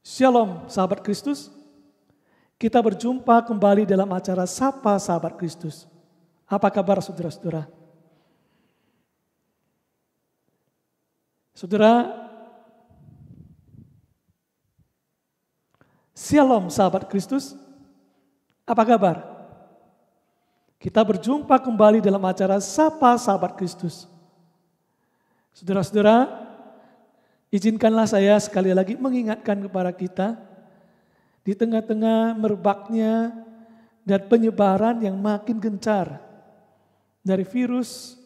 Shalom sahabat Kristus, kita berjumpa kembali dalam acara Sapa Sahabat Kristus. Apa kabar saudara-saudara? Saudara, Shalom sahabat Kristus, apa kabar? Kita berjumpa kembali dalam acara Sapa Sahabat Kristus. Saudara-saudara, izinkanlah saya sekali lagi mengingatkan kepada kita di tengah-tengah merebaknya dan penyebaran yang makin gencar dari virus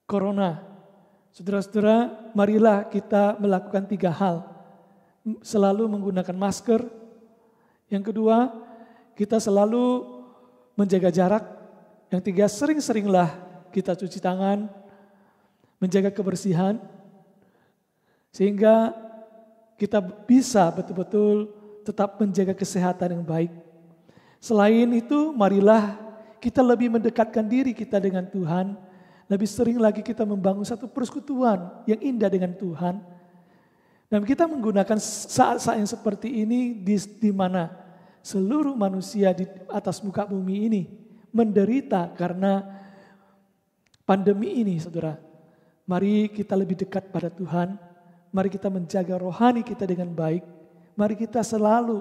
corona. Saudara-saudara, marilah kita melakukan 3 hal. Selalu menggunakan masker. Yang kedua, kita selalu menjaga jarak. Yang 3, sering-seringlah kita cuci tangan, menjaga kebersihan, sehingga kita bisa betul-betul tetap menjaga kesehatan yang baik. Selain itu, marilah kita lebih mendekatkan diri kita dengan Tuhan. Lebih sering lagi kita membangun satu persekutuan yang indah dengan Tuhan. Dan kita menggunakan saat-saat yang seperti ini di mana seluruh manusia di atas muka bumi ini menderita karena pandemi ini, saudara. Mari kita lebih dekat pada Tuhan. Mari kita menjaga rohani kita dengan baik. Mari kita selalu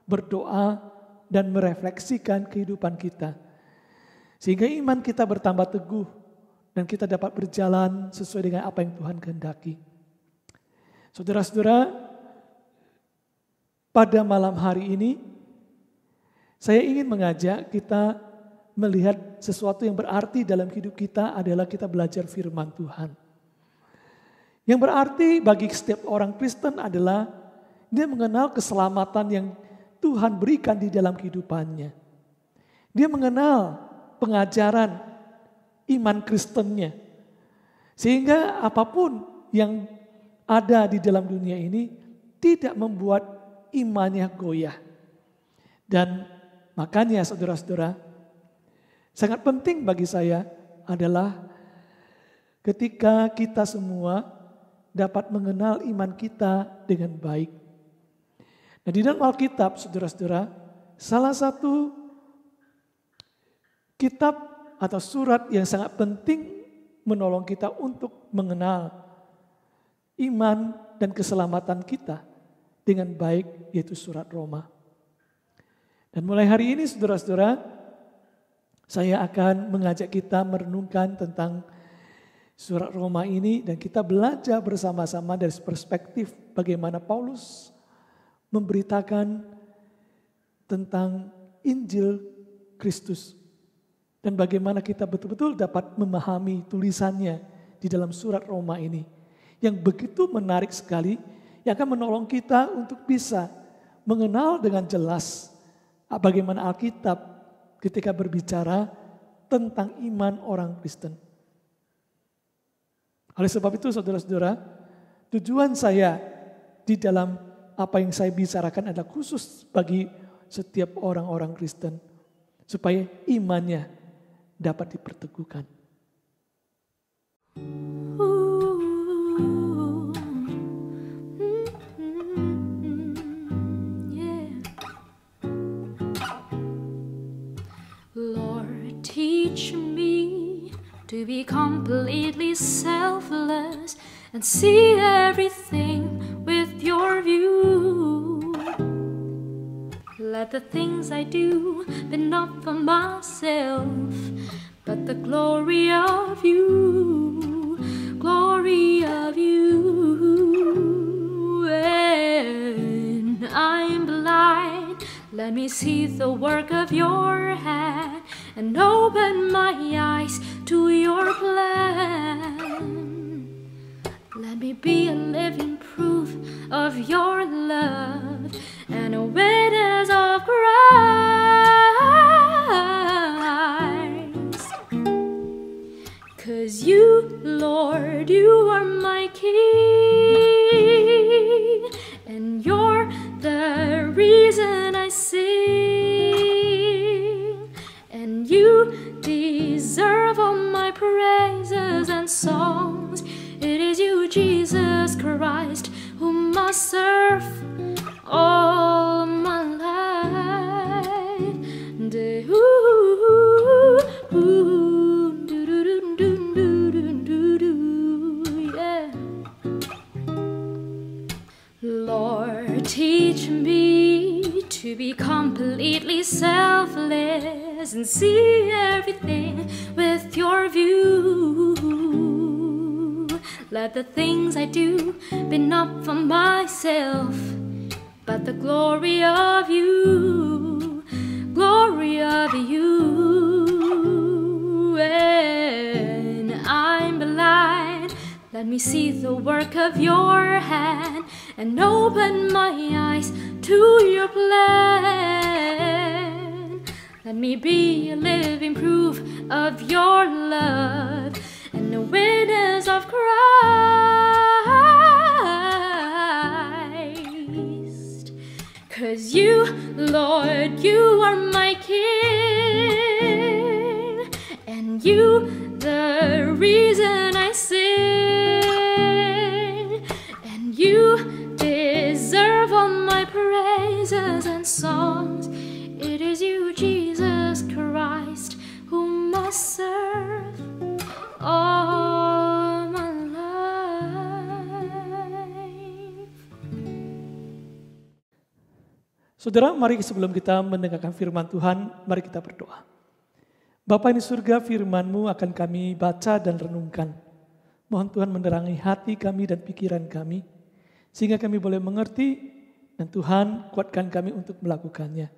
berdoa dan merefleksikan kehidupan kita. Sehingga iman kita bertambah teguh dan kita dapat berjalan sesuai dengan apa yang Tuhan kehendaki. Saudara-saudara, pada malam hari ini saya ingin mengajak kita melihat sesuatu yang berarti dalam hidup kita adalah kita belajar firman Tuhan. Yang berarti bagi setiap orang Kristen adalah dia mengenal keselamatan yang Tuhan berikan di dalam kehidupannya. Dia mengenal pengajaran iman Kristennya. Sehingga apapun yang ada di dalam dunia ini tidak membuat imannya goyah. Dan makanya saudara-saudara, sangat penting bagi saya adalah ketika kita semua dapat mengenal iman kita dengan baik. Nah, di dalam Alkitab, saudara-saudara, salah satu kitab atau surat yang sangat penting menolong kita untuk mengenal iman dan keselamatan kita dengan baik, yaitu surat Roma. Dan mulai hari ini, saudara-saudara, saya akan mengajak kita merenungkan tentang surat Roma ini dan kita belajar bersama-sama dari perspektif bagaimana Paulus memberitakan tentang Injil Kristus dan bagaimana kita betul-betul dapat memahami tulisannya di dalam surat Roma ini yang begitu menarik sekali, yang akan menolong kita untuk bisa mengenal dengan jelas bagaimana Alkitab ketika berbicara tentang iman orang Kristen. Oleh sebab itu saudara-saudara, tujuan saya di dalam apa yang saya bicarakan adalah khusus bagi setiap orang-orang Kristen. Supaya imannya dapat diperteguhkan. Lord, teach me to be completely selfless and see everything with your view. Let the things I do be not for myself, but the glory of you, glory of you. When I'm blind, let me see the work of your hand and open my eyes to your plan. Let me be a living proof of your love and a witness of Christ. 'Cause you, Lord, you are my King, and you're the reason I sing, and you deserve all my praises and songs. It is you, Jesus Christ, whom I serve. Teach me to be completely selfless and see everything with your view. Let the things I do be not for myself, but the glory of you, glory of you. When I'm blind, let me see the work of your hand and open my eyes to your plan. Let me be a living proof of your love and a witness of Christ. 'Cause you, Lord, you are my King, and you the reason I sing, and you deserve all my praises and songs. It is you, Jesus Christ, whom I serve all my life. Saudara, mari sebelum kita mendengarkan firman Tuhan, mari kita berdoa. Bapa di surga, firman-Mu akan kami baca dan renungkan. Mohon Tuhan menerangi hati kami dan pikiran kami, sehingga kami boleh mengerti dan Tuhan kuatkan kami untuk melakukannya.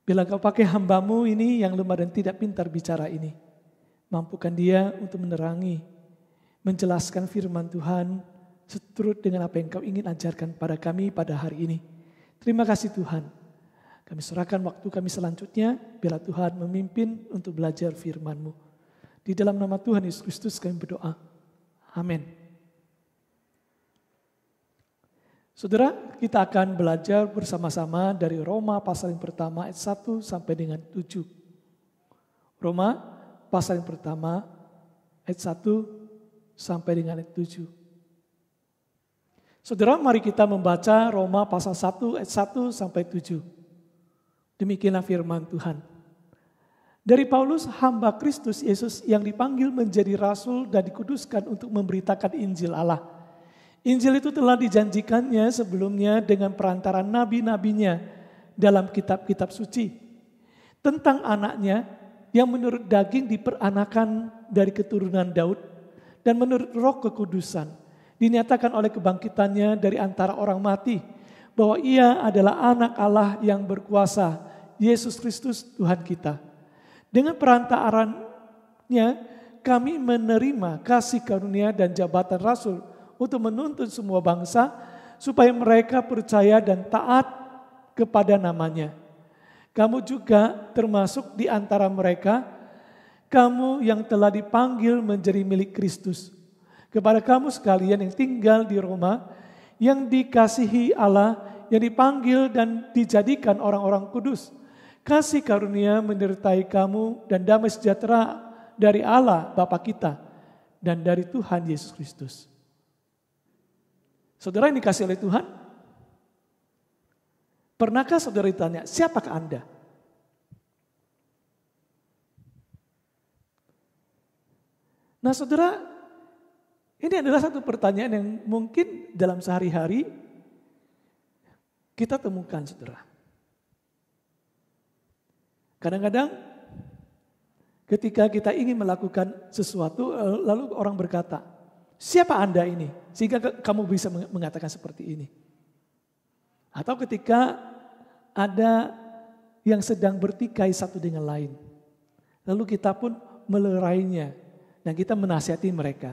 Bila Kau pakai hamba-Mu ini yang lemah dan tidak pintar bicara ini, mampukan dia untuk menerangi, menjelaskan firman Tuhan seturut dengan apa yang Kau ingin ajarkan pada kami pada hari ini. Terima kasih Tuhan. Kami serahkan waktu kami selanjutnya, bila Tuhan memimpin untuk belajar firman-Mu. Di dalam nama Tuhan Yesus Kristus kami berdoa. Amin. Saudara, kita akan belajar bersama-sama dari Roma pasal yang pertama ayat 1 sampai dengan 7. Roma pasal yang pertama ayat 1 sampai dengan ayat 7. Saudara, mari kita membaca Roma pasal 1 ayat 1 sampai 7. Demikianlah firman Tuhan. Dari Paulus, hamba Kristus Yesus yang dipanggil menjadi rasul dan dikuduskan untuk memberitakan Injil Allah. Injil itu telah dijanjikannya sebelumnya dengan perantaran nabi-nabinya dalam kitab-kitab suci. Tentang anaknya yang menurut daging diperanakan dari keturunan Daud dan menurut roh kekudusan dinyatakan oleh kebangkitannya dari antara orang mati bahwa ia adalah anak Allah yang berkuasa, Yesus Kristus Tuhan kita. Dengan perantarannya kami menerima kasih karunia dan jabatan rasul untuk menuntun semua bangsa supaya mereka percaya dan taat kepada namanya. Kamu juga termasuk di antara mereka, kamu yang telah dipanggil menjadi milik Kristus. Kepada kamu sekalian yang tinggal di Roma, yang dikasihi Allah, yang dipanggil dan dijadikan orang-orang kudus. Kasih karunia menyertai kamu dan damai sejahtera dari Allah Bapa kita dan dari Tuhan Yesus Kristus. Saudara yang dikasihi oleh Tuhan, pernahkah saudara ditanya, siapakah Anda? Nah saudara, ini adalah satu pertanyaan yang mungkin dalam sehari-hari kita temukan saudara. Kadang-kadang ketika kita ingin melakukan sesuatu lalu orang berkata, siapa Anda ini? Sehingga kamu bisa mengatakan seperti ini. Atau ketika ada yang sedang bertikai satu dengan lain. Lalu kita pun melerainya dan kita menasihati mereka.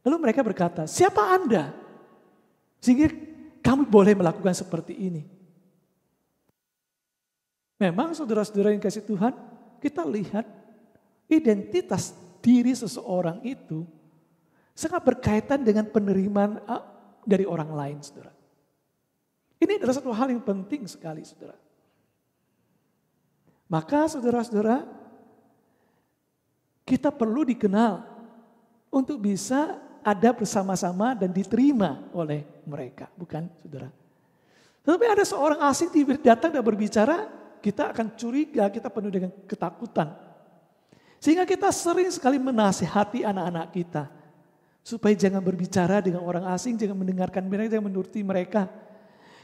Lalu mereka berkata, siapa Anda? Sehingga kamu boleh melakukan seperti ini. Memang saudara-saudara yang kasih Tuhan, kita lihat identitas diri seseorang itu sangat berkaitan dengan penerimaan dari orang lain, saudara. Ini adalah satu hal yang penting sekali, saudara. Maka saudara-saudara, kita perlu dikenal untuk bisa ada bersama-sama dan diterima oleh mereka, bukan saudara? Tetapi ada seorang asing datang dan berbicara, kita akan curiga, kita penuh dengan ketakutan. Sehingga kita sering sekali menasihati anak-anak kita. Supaya jangan berbicara dengan orang asing, jangan mendengarkan mereka, jangan menuruti mereka.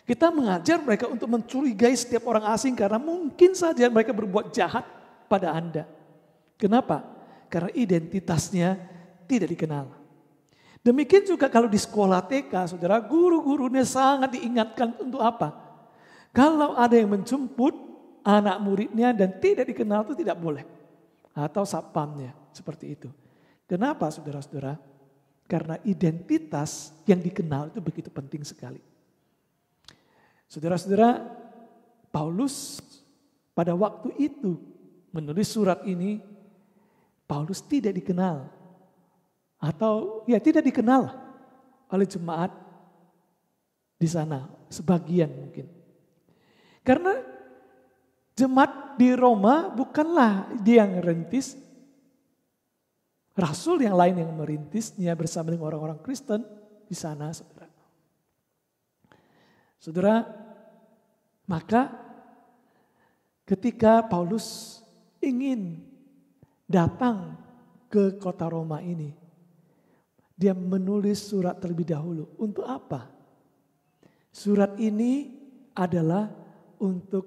Kita mengajar mereka untuk mencurigai setiap orang asing karena mungkin saja mereka berbuat jahat pada Anda. Kenapa? Karena identitasnya tidak dikenal. Demikian juga kalau di sekolah TK, saudara, guru-gurunya sangat diingatkan untuk apa? Kalau ada yang menjemput anak muridnya dan tidak dikenal itu tidak boleh. Atau satpamnya, seperti itu. Kenapa saudara-saudara? Karena identitas yang dikenal itu begitu penting sekali. Saudara-saudara, Paulus pada waktu itu menulis surat ini, Paulus tidak dikenal. Atau ya tidak dikenal oleh jemaat di sana, sebagian mungkin. Karena jemaat di Roma bukanlah dia yang merintis, rasul yang lain yang merintisnya bersama dengan orang-orang Kristen di sana, saudara. Saudara, maka ketika Paulus ingin datang ke kota Roma ini, dia menulis surat terlebih dahulu. Untuk apa? Surat ini adalah untuk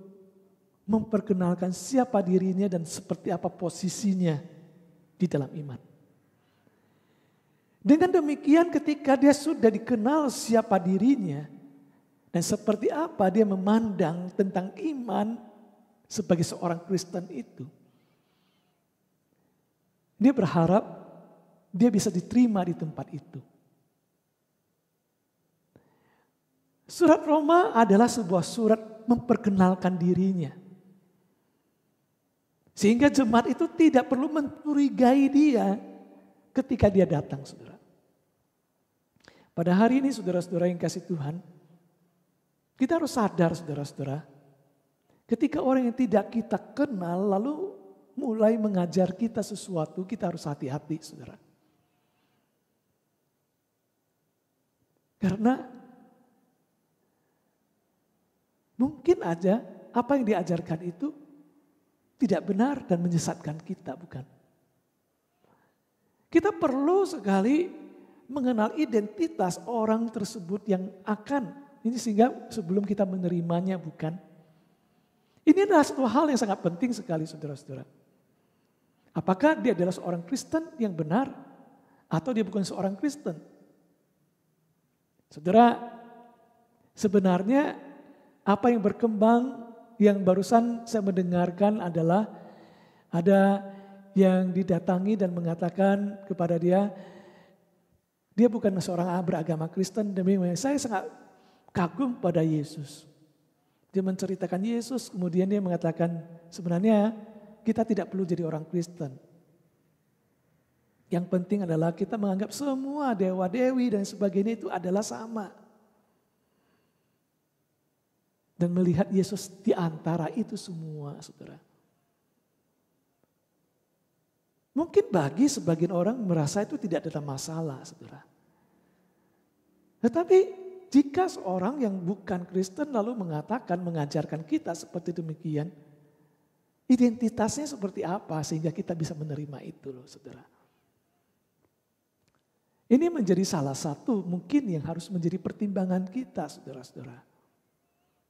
memperkenalkan siapa dirinya dan seperti apa posisinya di dalam iman. Dengan demikian ketika dia sudah dikenal siapa dirinya dan seperti apa dia memandang tentang iman sebagai seorang Kristen itu, dia berharap dia bisa diterima di tempat itu. Surat Roma adalah sebuah surat memperkenalkan dirinya. Sehingga jemaat itu tidak perlu mencurigai dia ketika dia datang, saudara. Pada hari ini saudara-saudara yang kasih Tuhan, kita harus sadar saudara-saudara, ketika orang yang tidak kita kenal lalu mulai mengajar kita sesuatu, kita harus hati-hati saudara. Karena mungkin aja apa yang diajarkan itu tidak benar dan menyesatkan kita, bukan? Kita perlu sekali mengenal identitas orang tersebut yang akan, ini sehingga sebelum kita menerimanya, bukan? Ini adalah satu hal yang sangat penting sekali saudara-saudara. Apakah dia adalah seorang Kristen yang benar atau dia bukan seorang Kristen? Saudara, sebenarnya apa yang berkembang yang barusan saya mendengarkan adalah ada yang didatangi dan mengatakan kepada dia bukan seorang beragama Kristen, demi saya sangat kagum pada Yesus. Dia menceritakan Yesus, kemudian dia mengatakan sebenarnya kita tidak perlu jadi orang Kristen. Yang penting adalah kita menganggap semua dewa-dewi dan sebagainya itu adalah sama. Dan melihat Yesus di antara itu semua, saudara. Mungkin bagi sebagian orang merasa itu tidak ada masalah, saudara. Tetapi jika seorang yang bukan Kristen lalu mengatakan, mengajarkan kita seperti demikian, identitasnya seperti apa sehingga kita bisa menerima itu loh, saudara. Ini menjadi salah satu mungkin yang harus menjadi pertimbangan kita, saudara-saudara.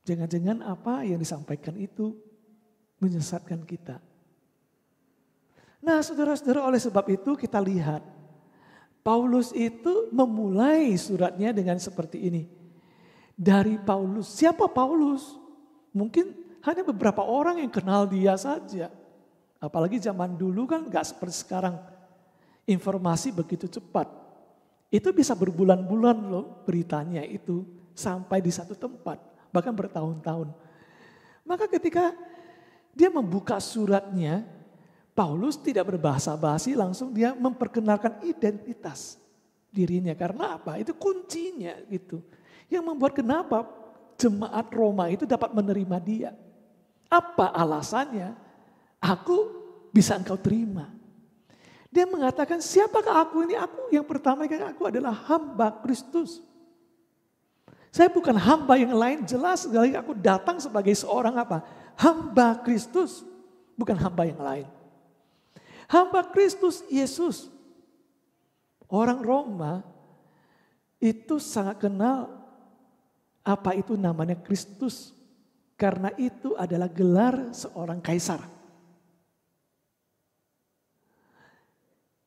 Jangan-jangan apa yang disampaikan itu menyesatkan kita. Nah saudara-saudara, oleh sebab itu kita lihat Paulus itu memulai suratnya dengan seperti ini. Dari Paulus, siapa Paulus? Mungkin hanya beberapa orang yang kenal dia saja. Apalagi zaman dulu kan gak seperti sekarang. Informasi begitu cepat. Itu bisa berbulan-bulan loh beritanya itu sampai di satu tempat. Bahkan bertahun-tahun. Maka ketika dia membuka suratnya, Paulus tidak berbahasa basi, langsung dia memperkenalkan identitas dirinya. Karena apa? Itu kuncinya gitu. Yang membuat kenapa jemaat Roma itu dapat menerima dia. Apa alasannya? Aku bisa engkau terima. Dia mengatakan, siapakah aku ini? Aku yang pertama kan aku adalah hamba Kristus. Saya bukan hamba yang lain, jelas sekali aku datang sebagai seorang apa? Hamba Kristus, bukan hamba yang lain. Hamba Kristus Yesus. Orang Roma itu sangat kenal Apa itu namanya Kristus? Karena itu adalah gelar seorang kaisar.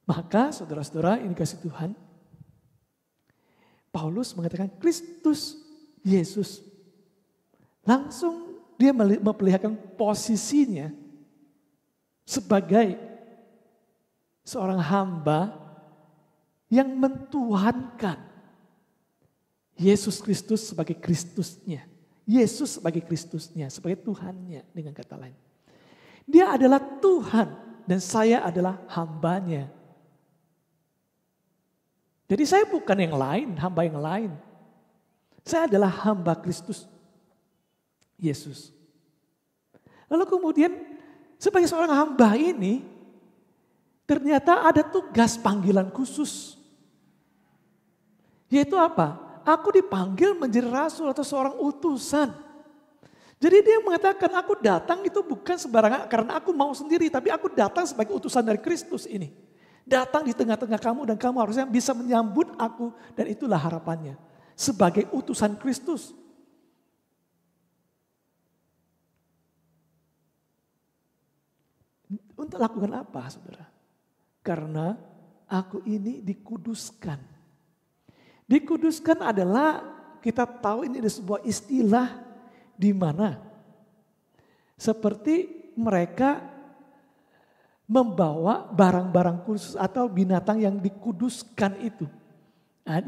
Maka saudara-saudara ini kasih Tuhan, Paulus mengatakan Kristus Yesus. Langsung dia memperlihatkan posisinya sebagai seorang hamba yang mentuhankan Yesus Kristus sebagai Kristusnya. Yesus sebagai Kristusnya, sebagai Tuhannya dengan kata lain. Dia adalah Tuhan dan saya adalah hambanya. Jadi saya bukan yang lain, hamba yang lain. Saya adalah hamba Kristus Yesus. Lalu kemudian sebagai seorang hamba ini ternyata ada tugas panggilan khusus. Yaitu apa? Aku dipanggil menjadi rasul atau seorang utusan. Jadi dia mengatakan aku datang itu bukan sembarangan karena aku mau sendiri. Tapi aku datang sebagai utusan dari Kristus ini. Datang di tengah-tengah kamu dan kamu harusnya bisa menyambut aku. Dan itulah harapannya. Sebagai utusan Kristus. Untuk lakukan apa saudara? Karena aku ini dikuduskan. Dikuduskan adalah kita tahu ini ada sebuah istilah di mana seperti mereka membawa barang-barang khusus atau binatang yang dikuduskan itu.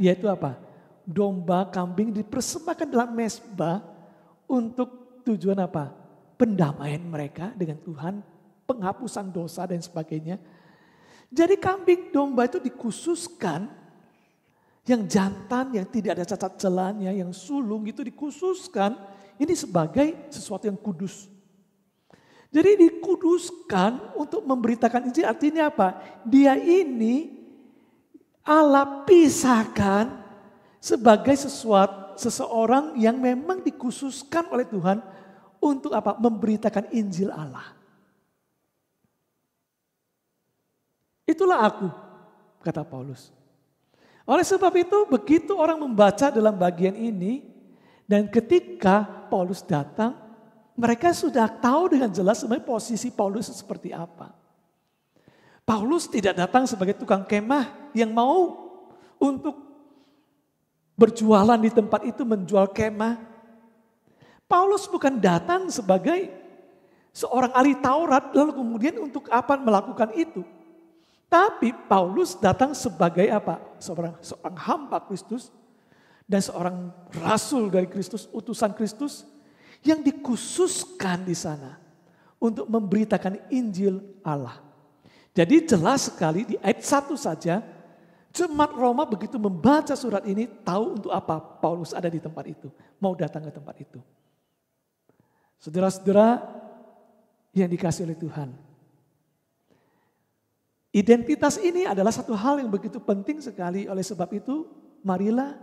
Yaitu apa? Domba, kambing dipersembahkan dalam mezbah untuk tujuan apa? Pendamaian mereka dengan Tuhan, penghapusan dosa dan sebagainya. Jadi kambing domba itu dikhususkan. Yang jantan, yang tidak ada cacat celahnya, yang sulung itu dikhususkan. Ini sebagai sesuatu yang kudus. Jadi dikuduskan untuk memberitakan Injil artinya apa? Dia ini Allah pisahkan sebagai seseorang yang memang dikhususkan oleh Tuhan untuk apa? Memberitakan Injil Allah. Itulah aku, kata Paulus. Oleh sebab itu begitu orang membaca dalam bagian ini dan ketika Paulus datang mereka sudah tahu dengan jelas sebenarnya posisi Paulus seperti apa. Paulus tidak datang sebagai tukang kemah yang mau untuk berjualan di tempat itu menjual kemah. Paulus bukan datang sebagai seorang ahli Taurat lalu kemudian untuk apa melakukan itu. Tapi Paulus datang sebagai apa? Seorang hamba Kristus dan seorang rasul dari Kristus, utusan Kristus yang dikhususkan di sana untuk memberitakan Injil Allah. Jadi jelas sekali di ayat 1 saja, jemaat Roma begitu membaca surat ini tahu untuk apa Paulus ada di tempat itu, mau datang ke tempat itu. Saudara-saudara yang dikasihi oleh Tuhan. Identitas ini adalah satu hal yang begitu penting sekali. Oleh sebab itu marilah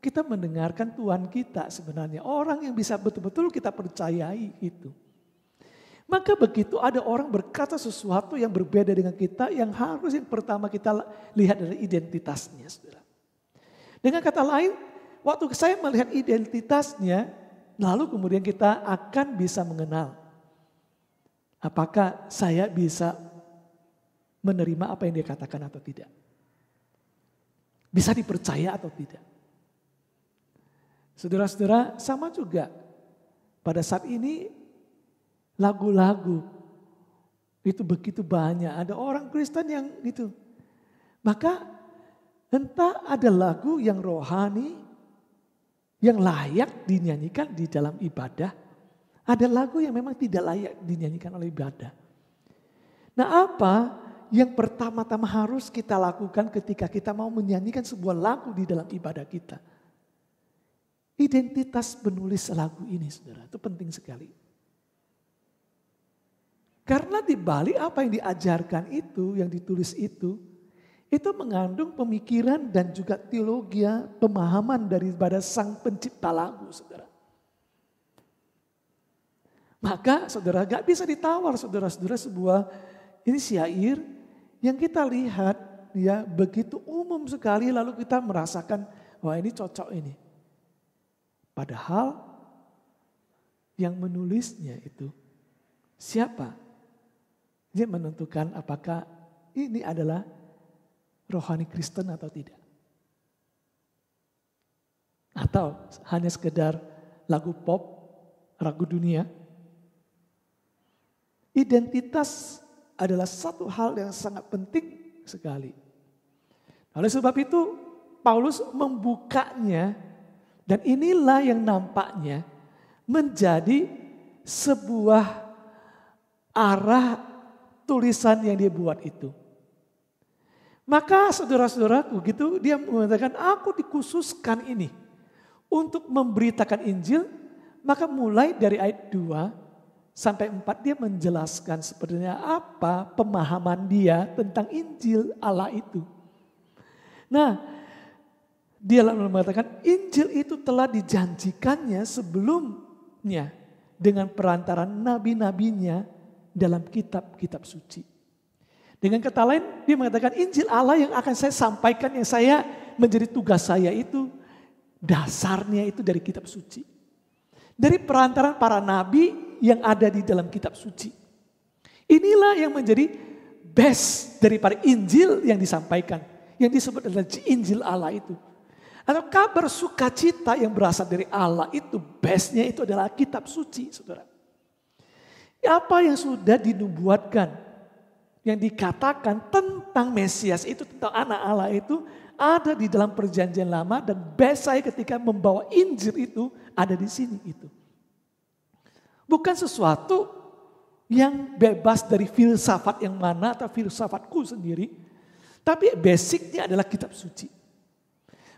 kita mendengarkan Tuhan kita sebenarnya. Orang yang bisa betul-betul kita percayai itu. Maka begitu ada orang berkata sesuatu yang berbeda dengan kita. Yang harus yang pertama kita lihat dari identitasnya. Saudara. Dengan kata lain waktu saya melihat identitasnya. Lalu kemudian kita akan bisa mengenal. Apakah saya bisa menerima apa yang dia katakan atau tidak. Bisa dipercaya atau tidak. Saudara-saudara sama juga. Pada saat ini lagu-lagu itu begitu banyak. Ada orang Kristen yang gitu. Maka entah ada lagu yang rohani. Yang layak dinyanyikan di dalam ibadah. Ada lagu yang memang tidak layak dinyanyikan oleh ibadah. Nah apa yang pertama-tama harus kita lakukan ketika kita mau menyanyikan sebuah lagu di dalam ibadah kita. Identitas penulis lagu ini saudara, itu penting sekali. Karena di balik apa yang diajarkan itu, yang ditulis itu mengandung pemikiran dan juga teologi, pemahaman daripada sang pencipta lagu saudara. Maka saudara gak bisa ditawar saudara-saudara sebuah ini syair yang kita lihat ya begitu umum sekali lalu kita merasakan wah ini cocok ini. Padahal yang menulisnya itu siapa? Dia menentukan apakah ini adalah rohani Kristen atau tidak. Atau hanya sekedar lagu pop, lagu dunia. Identitas adalah satu hal yang sangat penting sekali. Oleh sebab itu Paulus membukanya dan inilah yang nampaknya menjadi sebuah arah tulisan yang dia buat itu. Maka saudara-saudaraku gitu dia mengatakan aku dikhususkan ini untuk memberitakan Injil. Maka mulai dari ayat 2 sampai 4 dia menjelaskan sebenarnya apa pemahaman dia tentang Injil Allah itu. Nah, dia lalu mengatakan Injil itu telah dijanjikannya sebelumnya dengan perantaran nabi-nabinya dalam kitab-kitab suci. Dengan kata lain dia mengatakan Injil Allah yang akan saya sampaikan, yang saya menjadi tugas saya itu dasarnya itu dari kitab suci. Dari perantaran para nabi yang ada di dalam kitab suci. Inilah yang menjadi base daripada Injil yang disampaikan. Yang disebut adalah Injil Allah itu. Atau kabar sukacita yang berasal dari Allah itu base-nya itu adalah kitab suci, saudara. Apa yang sudah dinubuatkan, yang dikatakan tentang Mesias itu, tentang anak Allah itu ada di dalam perjanjian lama dan base saya ketika membawa Injil itu ada di sini itu. Bukan sesuatu yang bebas dari filsafat yang mana atau filsafatku sendiri. Tapi basicnya adalah kitab suci.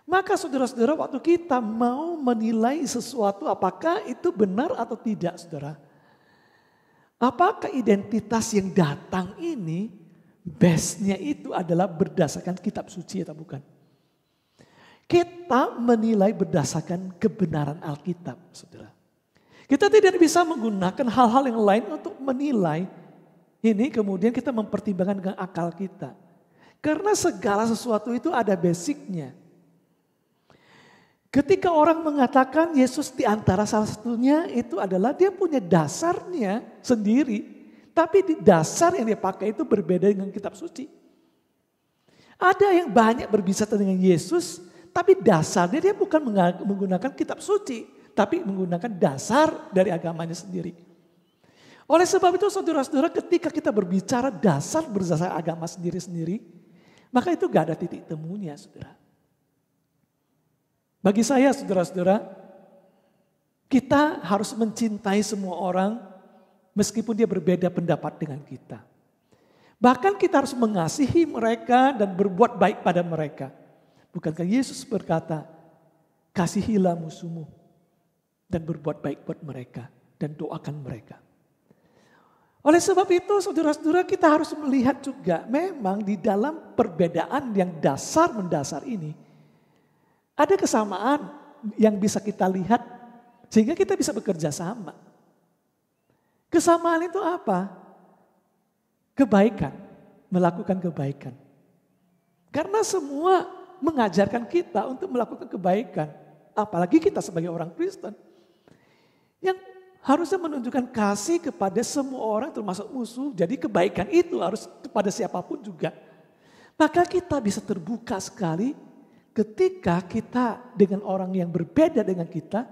Maka saudara-saudara waktu kita mau menilai sesuatu apakah itu benar atau tidak saudara. Apakah identitas yang datang ini base-nya itu adalah berdasarkan kitab suci atau bukan. Kita menilai berdasarkan kebenaran Alkitab saudara. Kita tidak bisa menggunakan hal-hal yang lain untuk menilai ini kemudian kita mempertimbangkan dengan akal kita. Karena segala sesuatu itu ada basicnya. Ketika orang mengatakan Yesus di antara salah satunya itu adalah dia punya dasarnya sendiri. Tapi di dasar yang dia pakai itu berbeda dengan kitab suci. Ada yang banyak berbicara dengan Yesus tapi dasarnya dia bukan menggunakan kitab suci. Tapi menggunakan dasar dari agamanya sendiri. Oleh sebab itu saudara-saudara ketika kita berbicara dasar berdasar agama sendiri-sendiri. Maka itu gak ada titik temunya saudara. Bagi saya saudara-saudara. Kita harus mencintai semua orang. Meskipun dia berbeda pendapat dengan kita. Bahkan kita harus mengasihi mereka dan berbuat baik pada mereka. Bukankah Yesus berkata, kasihilah musuhmu. Dan berbuat baik buat mereka. Dan doakan mereka. Oleh sebab itu saudara-saudara kita harus melihat juga. Memang di dalam perbedaan yang mendasar ini. Ada kesamaan yang bisa kita lihat. Sehingga kita bisa bekerja sama. Kesamaan itu apa? Kebaikan. Melakukan kebaikan. Karena semua mengajarkan kita untuk melakukan kebaikan. Apalagi kita sebagai orang Kristen. Yang harusnya menunjukkan kasih kepada semua orang termasuk musuh. Jadi kebaikan itu harus kepada siapapun juga. Maka kita bisa terbuka sekali ketika kita dengan orang yang berbeda dengan kita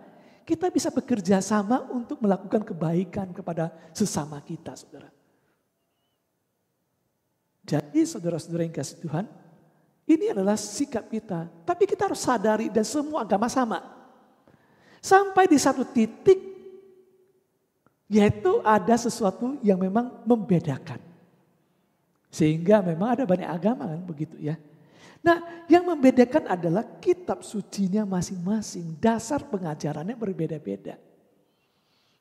bisa bekerja sama untuk melakukan kebaikan kepada sesama kita saudara. Jadi saudara-saudara yang kasih Tuhan, ini adalah sikap kita. Tapi kita harus sadari dan semua agama sama. Sampai di satu titik yaitu ada sesuatu yang memang membedakan. Sehingga memang ada banyak agama kan begitu ya. Nah yang membedakan adalah kitab sucinya masing-masing. Dasar pengajarannya berbeda-beda.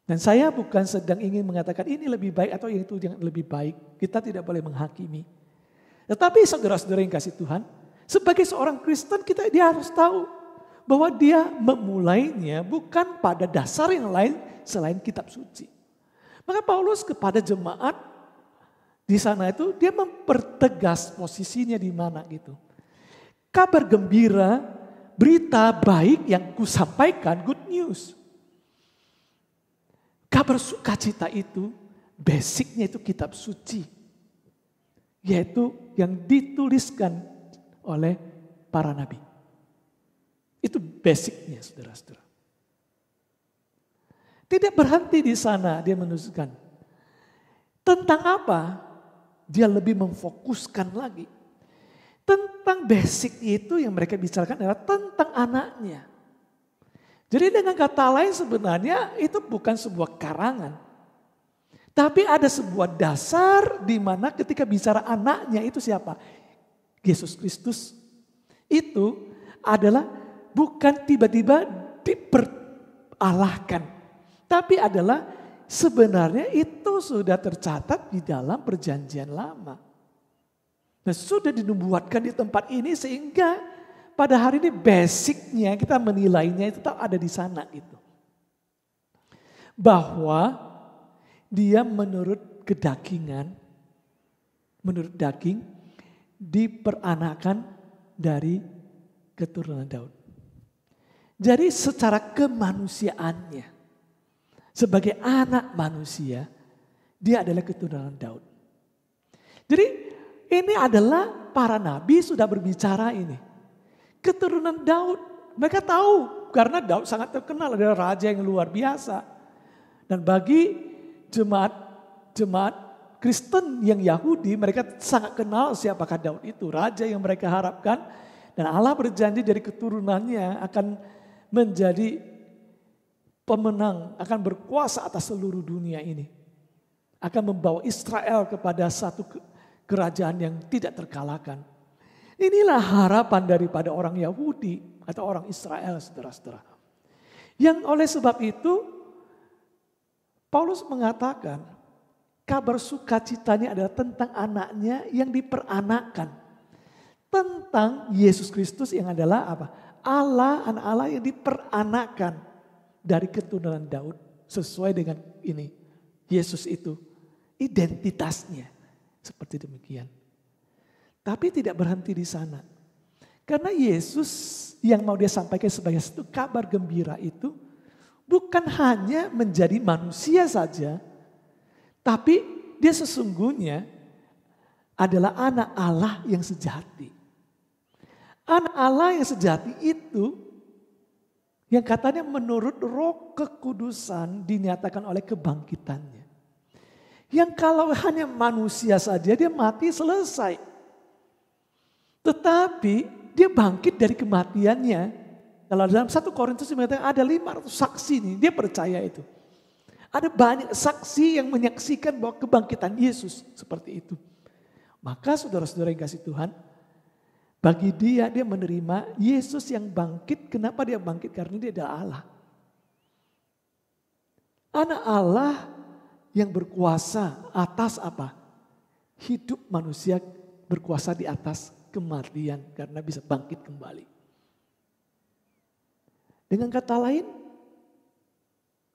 Dan saya bukan sedang ingin mengatakan ini lebih baik atau yang itu yang lebih baik. Kita tidak boleh menghakimi. Tetapi saudara-saudara yang kasih Tuhan. Sebagai seorang Kristen dia harus tahu. Bahwa dia memulainya bukan pada dasar yang lain selain kitab suci. Maka Paulus kepada jemaat di sana itu dia mempertegas posisinya di mana gitu. Kabar gembira berita baik yang kusampaikan, good news. Kabar sukacita itu, basicnya itu kitab suci. Yaitu yang dituliskan oleh para nabi. Itu basicnya, saudara-saudara. Tidak berhenti di sana, dia menuliskan. Tentang apa? Dia lebih memfokuskan lagi. Tentang basic itu yang mereka bicarakan adalah tentang anaknya. Jadi dengan kata lain sebenarnya itu bukan sebuah karangan. Tapi ada sebuah dasar di mana ketika bicara anaknya itu siapa? Yesus Kristus. Itu adalah bukan tiba-tiba diperalahkan. Tapi adalah sebenarnya itu sudah tercatat di dalam perjanjian lama. Nah, sudah dinubuatkan di tempat ini sehingga pada hari ini basicnya kita menilainya itu tetap ada di sana gitu. Bahwa dia menurut kedagingan, menurut daging diperanakan dari keturunan Daud. Jadi secara kemanusiaannya sebagai anak manusia dia adalah keturunan Daud. Jadi ini adalah para nabi sudah berbicara ini. Keturunan Daud. Mereka tahu karena Daud sangat terkenal adalah raja yang luar biasa. Dan bagi jemaat Kristen yang Yahudi mereka sangat kenal siapakah Daud itu. Raja yang mereka harapkan. Dan Allah berjanji dari keturunannya akan menjadi pemenang. Akan berkuasa atas seluruh dunia ini. Akan membawa Israel kepada satu kerajaan yang tidak terkalahkan. Inilah harapan daripada orang Yahudi atau orang Israel, saudara-saudara. Yang oleh sebab itu, Paulus mengatakan kabar sukacitanya adalah tentang anaknya yang diperanakan. Tentang Yesus Kristus yang adalah apa? Allah, anak Allah yang diperanakan dari keturunan Daud. Sesuai dengan ini, Yesus itu identitasnya. Seperti demikian. Tapi tidak berhenti di sana. Karena Yesus yang mau dia sampaikan sebagai satu kabar gembira itu bukan hanya menjadi manusia saja. Tapi dia sesungguhnya adalah anak Allah yang sejati. Anak Allah yang sejati itu yang katanya menurut Roh Kekudusan dinyatakan oleh kebangkitannya. Yang kalau hanya manusia saja dia mati selesai. Tetapi dia bangkit dari kematiannya. Kalau dalam 1 Korintus mengatakan ada 500 saksi nih, dia percaya itu. Ada banyak saksi yang menyaksikan bahwa kebangkitan Yesus seperti itu. Maka saudara-saudara yang kasih Tuhan, bagi dia menerima Yesus yang bangkit. Kenapa dia bangkit? Karena dia adalah Allah. Anak Allah yang berkuasa atas apa? Hidup manusia berkuasa di atas kematian karena bisa bangkit kembali. Dengan kata lain,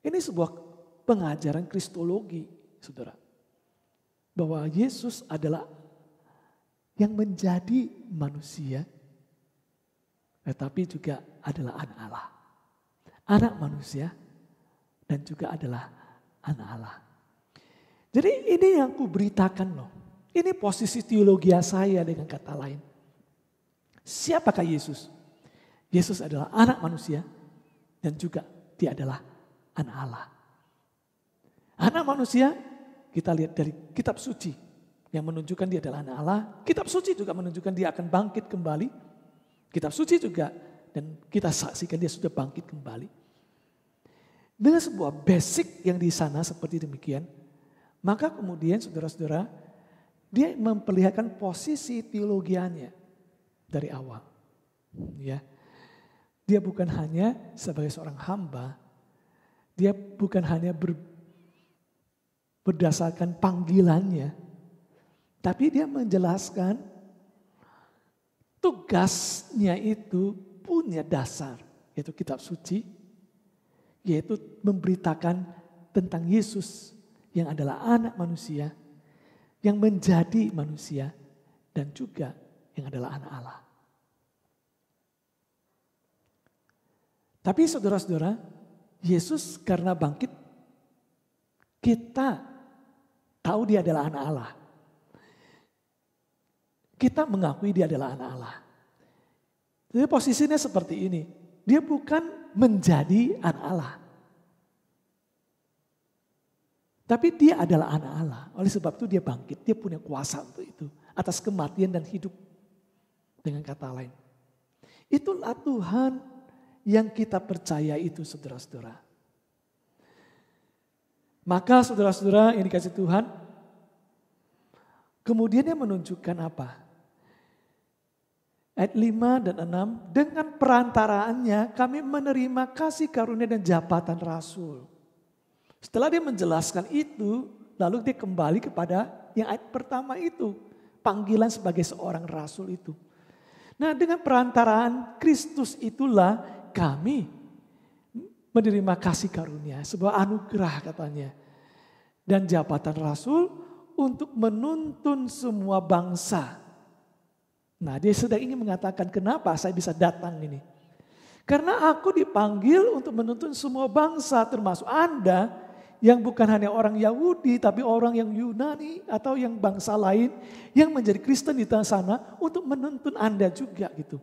ini sebuah pengajaran kristologi, saudara. Bahwa Yesus adalah yang menjadi manusia, tetapi juga adalah anak Allah. Anak manusia dan juga adalah anak Allah. Jadi ini yang aku beritakan loh. Ini posisi teologi saya dengan kata lain. Siapakah Yesus? Yesus adalah anak manusia dan juga dia adalah anak Allah. Anak manusia kita lihat dari kitab suci yang menunjukkan dia adalah anak Allah. Kitab suci juga menunjukkan dia akan bangkit kembali. Kitab suci juga dan kita saksikan dia sudah bangkit kembali. Dengan sebuah basic yang di sana seperti demikian, maka kemudian saudara-saudara, dia memperlihatkan posisi teologiannya dari awal. Ya. Dia bukan hanya sebagai seorang hamba, dia bukan hanya berdasarkan panggilannya, tapi dia menjelaskan tugasnya itu punya dasar, yaitu kitab suci, yaitu memberitakan tentang Yesus yang adalah anak manusia, yang menjadi manusia, dan juga yang adalah anak Allah. Tapi saudara-saudara, Yesus karena bangkit, kita tahu dia adalah anak Allah. Kita mengakui dia adalah anak Allah. Jadi posisinya seperti ini. Dia bukan menjadi anak Allah. Tapi dia adalah anak Allah. Oleh sebab itu dia bangkit. Dia punya kuasa untuk itu. Atas kematian dan hidup. Dengan kata lain. Itulah Tuhan yang kita percaya itu saudara-saudara. Maka saudara-saudara yang dikasih Tuhan. Kemudian dia menunjukkan apa? Ayat 5 dan 6. Dengan perantaraannya kami menerima kasih karunia dan jabatan rasul. Setelah dia menjelaskan itu, lalu dia kembali kepada yang ayat pertama itu. Panggilan sebagai seorang rasul itu. Nah, dengan perantaraan Kristus itulah kami menerima kasih karunia. Sebuah anugerah katanya. Dan jabatan rasul untuk menuntun semua bangsa. Nah, dia sedang ingin mengatakan kenapa saya bisa datang ini. Karena aku dipanggil untuk menuntun semua bangsa termasuk Anda. Yang bukan hanya orang Yahudi tapi orang yang Yunani atau yang bangsa lain yang menjadi Kristen di sana untuk menuntun Anda juga gitu.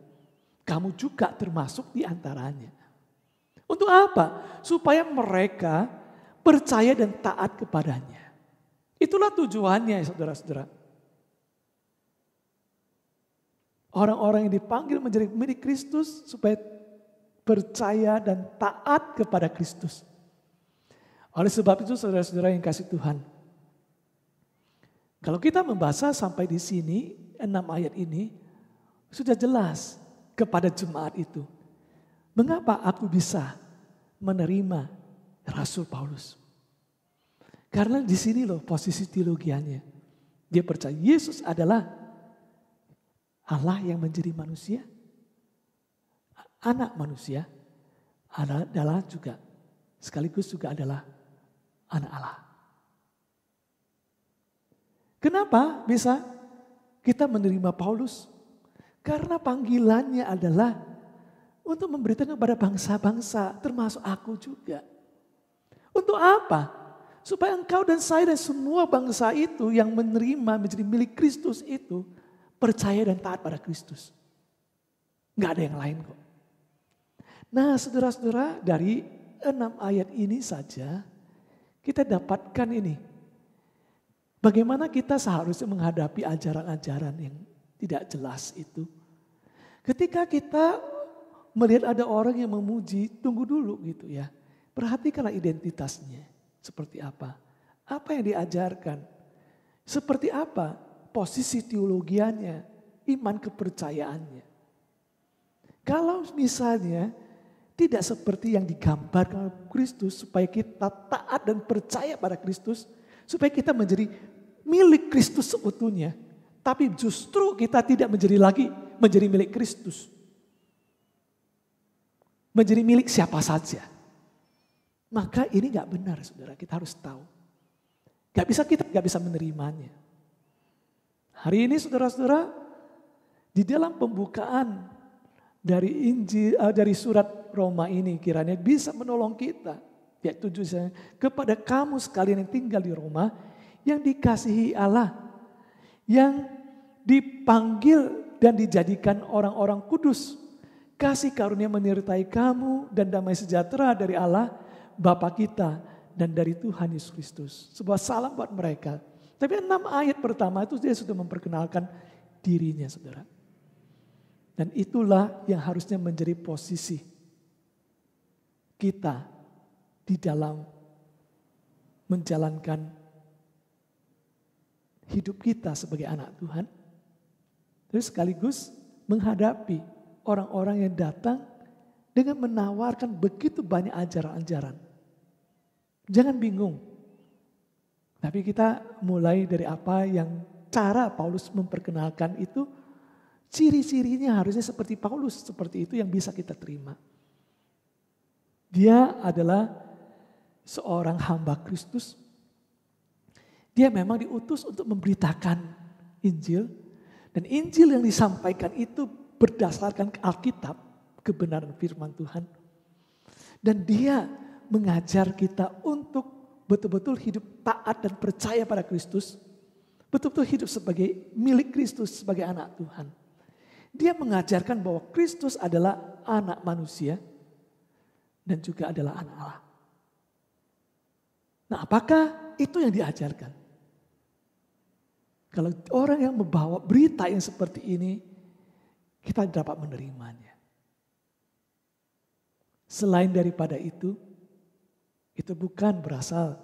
Kamu juga termasuk di antaranya. Untuk apa? Supaya mereka percaya dan taat kepadanya. Itulah tujuannya saudara-saudara. Orang-orang yang dipanggil menjadi milik Kristus supaya percaya dan taat kepada Kristus. Oleh sebab itu saudara-saudara yang kasih Tuhan. Kalau kita membaca sampai di sini, 6 ayat ini, sudah jelas kepada jemaat itu. Mengapa aku bisa menerima Rasul Paulus? Karena di sini loh posisi teologianya. Dia percaya Yesus adalah Allah yang menjadi manusia. Anak manusia adalah juga, sekaligus juga adalah anak Allah. Kenapa bisa kita menerima Paulus? Karena panggilannya adalah untuk memberitakan kepada bangsa-bangsa, termasuk aku juga. Untuk apa? Supaya engkau dan saya dan semua bangsa itu yang menerima menjadi milik Kristus itu percaya dan taat pada Kristus. Gak ada yang lain kok. Nah saudara-saudara dari 6 ayat ini saja kita dapatkan ini. Bagaimana kita seharusnya menghadapi ajaran-ajaran yang tidak jelas itu. Ketika kita melihat ada orang yang memuji, tunggu dulu gitu ya. Perhatikanlah identitasnya. Seperti apa? Apa yang diajarkan? Seperti apa posisi teologianya, iman kepercayaannya. Kalau misalnya tidak seperti yang digambarkan oleh Kristus supaya kita taat dan percaya pada Kristus. Supaya kita menjadi milik Kristus seutuhnya. Tapi justru kita tidak menjadi milik Kristus. Menjadi milik siapa saja. Maka ini gak benar saudara, kita harus tahu. Kita gak bisa menerimanya. Hari ini saudara-saudara di dalam pembukaan dari Injil, dari surat Roma ini kiranya bisa menolong kita. Ayat 7 kepada kamu sekalian yang tinggal di Roma, yang dikasihi Allah, yang dipanggil dan dijadikan orang-orang kudus. Kasih karunia menyertai kamu dan damai sejahtera dari Allah, Bapa kita dan dari Tuhan Yesus Kristus. Sebuah salam buat mereka. Tapi 6 ayat pertama itu dia sudah memperkenalkan dirinya saudara. Dan itulah yang harusnya menjadi posisi kita di dalam menjalankan hidup kita sebagai anak Tuhan. Terus sekaligus menghadapi orang-orang yang datang dengan menawarkan begitu banyak ajaran-ajaran. Jangan bingung. Tapi kita mulai dari apa yang cara Paulus memperkenalkan itu. Ciri-cirinya harusnya seperti Paulus, seperti itu yang bisa kita terima. Dia adalah seorang hamba Kristus. Dia memang diutus untuk memberitakan Injil. Dan Injil yang disampaikan itu berdasarkan Alkitab, kebenaran firman Tuhan. Dan dia mengajar kita untuk betul-betul hidup taat dan percaya pada Kristus. Betul-betul hidup sebagai milik Kristus, sebagai anak Tuhan. Dia mengajarkan bahwa Kristus adalah anak manusia dan juga adalah anak Allah. Nah, apakah itu yang diajarkan? Kalau orang yang membawa berita yang seperti ini, kita dapat menerimanya. Selain daripada itu bukan berasal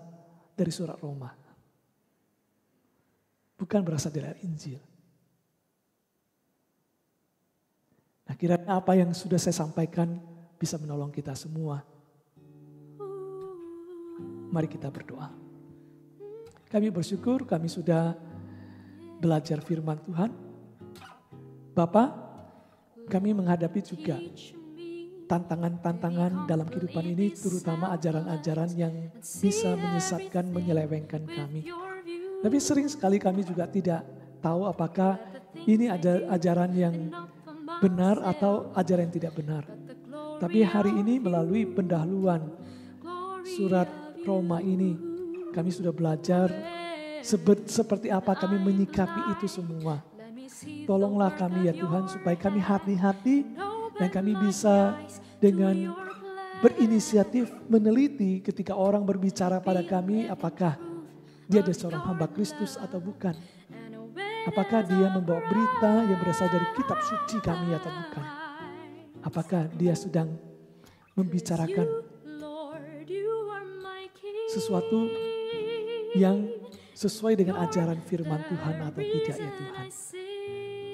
dari surat Roma. Bukan berasal dari Injil. Nah, kiranya apa yang sudah saya sampaikan bisa menolong kita semua. Mari kita berdoa. Kami bersyukur kami sudah belajar firman Tuhan. Bapa, kami menghadapi juga tantangan-tantangan dalam kehidupan ini, terutama ajaran-ajaran yang bisa menyesatkan, menyelewengkan kami. Tapi sering sekali kami juga tidak tahu apakah ini ada ajaran yang benar atau ajaran yang tidak benar. Tapi hari ini melalui pendahuluan surat Roma ini, kami sudah belajar seperti apa kami menyikapi itu semua. Tolonglah kami ya Tuhan supaya kami hati-hati dan kami bisa dengan berinisiatif meneliti ketika orang berbicara pada kami apakah dia adalah seorang hamba Kristus atau bukan. Apakah dia membawa berita yang berasal dari kitab suci kami atau bukan. Apakah dia sedang membicarakan sesuatu yang sesuai dengan ajaran firman Tuhan atau tidak ya Tuhan.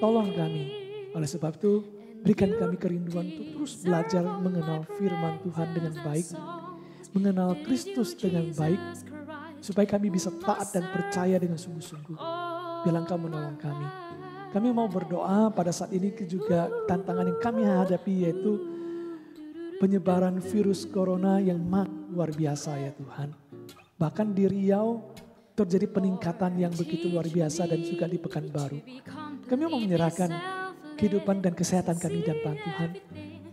Tolong kami, oleh sebab itu berikan kami kerinduan untuk terus belajar mengenal firman Tuhan dengan baik, mengenal Kristus dengan baik, supaya kami bisa taat dan percaya dengan sungguh-sungguh. Biarlah Engkau menolong kami. Kami mau berdoa pada saat ini juga tantangan yang kami hadapi yaitu penyebaran virus corona yang luar biasa ya Tuhan. Bahkan di Riau terjadi peningkatan yang begitu luar biasa dan juga di Pekanbaru. Kami mau menyerahkan kehidupan dan kesehatan kami dan Tuhan.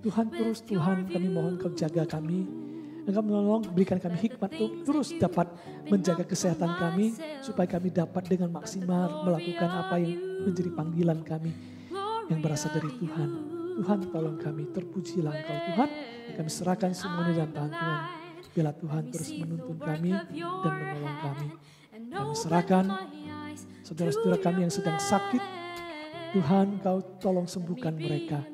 Tuhan kami mohon Kau jaga kami. Engkau menolong, berikan kami hikmat untuk terus dapat menjaga kesehatan kami supaya kami dapat dengan maksimal melakukan apa yang menjadi panggilan kami yang berasal dari Tuhan. Tuhan tolong kami, terpujilah Engkau Tuhan. Kami serahkan semuanya dalam tangan Tuhan. Biarlah Tuhan terus menuntun kami dan menolong kami. Kami serahkan saudara-saudara kami yang sedang sakit. Tuhan Kau tolong sembuhkan mereka.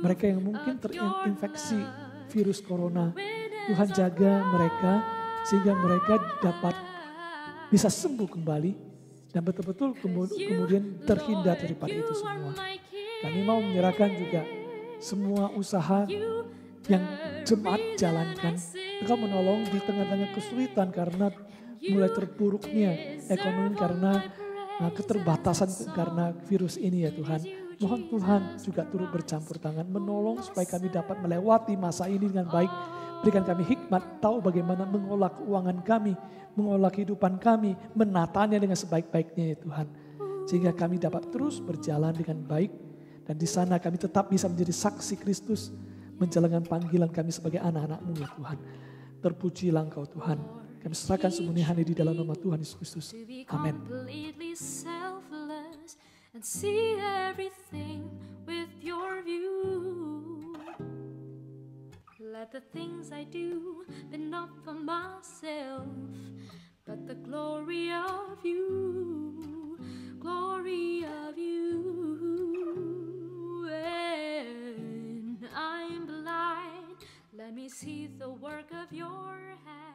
Mereka yang mungkin terinfeksi virus corona. Tuhan jaga mereka sehingga mereka dapat bisa sembuh kembali. Dan betul-betul kemudian terhindar daripada itu semua. Kami mau menyerahkan juga semua usaha yang jemaat jalankan. Engkau menolong di tengah-tengah kesulitan karena mulai terpuruknya ekonomi karena keterbatasan karena virus ini ya Tuhan. Mohon Tuhan juga turut bercampur tangan menolong supaya kami dapat melewati masa ini dengan baik. Berikan kami hikmat tahu bagaimana mengolah keuangan kami, mengolah kehidupan kami, menatanya dengan sebaik-baiknya ya Tuhan. Sehingga kami dapat terus berjalan dengan baik dan di sana kami tetap bisa menjadi saksi Kristus menjalankan panggilan kami sebagai anak-anak-Mu ya Tuhan. Terpujilah Engkau Tuhan. Kami serahkan semuanya hanya di dalam nama Tuhan Yesus Kristus. Amin. And see everything with your view. Let the things I do be not for myself, but the glory of you, glory of you. When I'm blind, let me see the work of your hand.